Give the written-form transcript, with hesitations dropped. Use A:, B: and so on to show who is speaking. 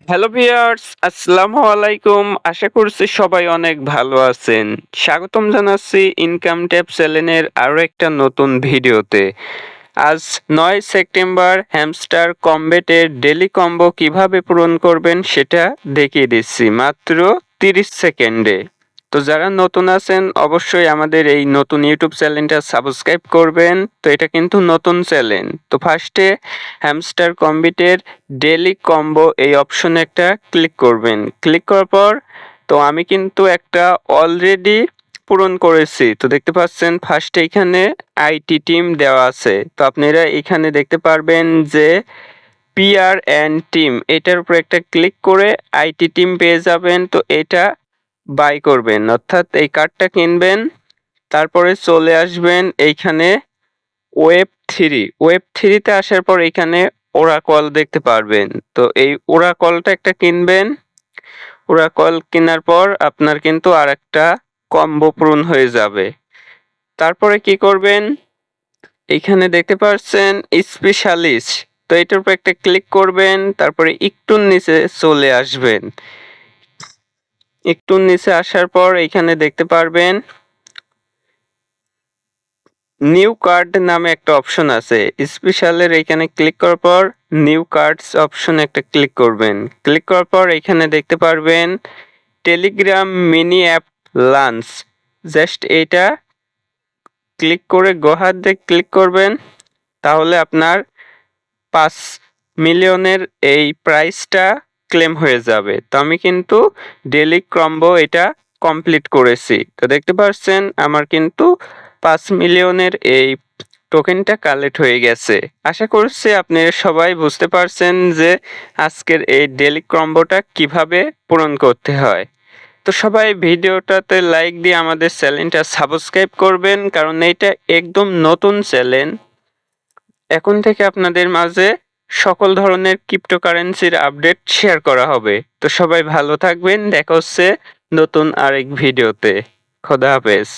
A: Hello viewers, আসসালামু আলাইকুম। আশা করছি সবাই অনেক ভালো আছেন। স্বাগতম জানাচ্ছি ইনকাম ট্যাব চ্যানেলের আরও একটা নতুন ভিডিওতে। আজ ৯ সেপ্টেম্বর হ্যামস্টার কমবেটের ডেলি কম্বো কিভাবে পূরণ করবেন সেটা দেখিয়ে দিচ্ছি মাত্র 30 সেকেন্ডে। তো যারা নতুন আছেন অবশ্যই আমাদের এই নতুন ইউটিউব চ্যানেলটা সাবস্ক্রাইব করবেন। তো এটা কিন্তু নতুন চ্যানেল। তো ফার্স্টে হ্যামস্টার কমবেটের ডেলি কম্বো এই অপশনে একটা ক্লিক করবেন। ক্লিক করার পর তো আমি কিন্তু একটা অলরেডি পূরণ করেছি। তো দেখতে পাচ্ছেন ফার্স্টে এখানে আইটি টিম দেওয়া আছে। তো আপনারা এখানে দেখতে পারবেন যে পিআর এন্ড টিম এটার উপর একটা ক্লিক করে আইটি টিম পেয়ে যাবেন। তো এটা বাই করবেন, অর্থাৎ এই কার্ডটা কিনবেন। তারপরে চলে আসবেন এইখানে ওয়েব থ্রিতে আসার পর এখানে ওরাকল দেখতে পারবেন। তো এই ওরাকলটা একটা কিনবেন। ওরাকল কেনার পর আপনার কিন্তু আর একটা কম্বো পূরণ হয়ে যাবে। তারপরে কি করবেন, এখানে দেখতে পাচ্ছেন স্পেশালিস্ট। তো এটার উপর একটা ক্লিক করবেন, তারপরে একটু নিচে চলে আসবেন। একটু নিচে আসার পর এখানে দেখতে পারবেন নিউ কার্ড নামে একটা অপশন আছে। স্পেশালের এখানে ক্লিক করার পর নিউ কার্ডস অপশন একটা ক্লিক করবেন। ক্লিক করার পর এখানে দেখতে পারবেন Telegram mini app lunch. Just এইটা ক্লিক করে গোহাত দিয়ে ক্লিক করবেন, তাহলে আপনার 5 মিলিয়নের এই প্রাইসটা ক্লেম হয়ে যাবে। তো আমি কিন্তু ডেলি কম্বো এটা কমপ্লিট করেছি। তো দেখতে পাচ্ছেন আমার কিন্তু 5 মিলিয়নের এই টোকেনটা কালেক্ট হয়ে গেছে। আশা করছি আপনারা সবাই বুঝতে পারছেন যে আজকের এই ডেলি কম্বোটা কিভাবে পূরণ করতে হয়। তো সবাই ভিডিওটাতে লাইক দিয়ে আমাদের চ্যানেলটা সাবস্ক্রাইব করবেন, কারণ এইটা একদম নতুন চ্যানেল। এখন থেকে আপনাদের মাঝে সকল ধরনের ক্রিপ্টোকারেন্সির আপডেট শেয়ার করা হবে। তো সবাই ভালো থাকবেন, দেখা হচ্ছে নতুন আরেক ভিডিওতে। খোদা হাফেজ।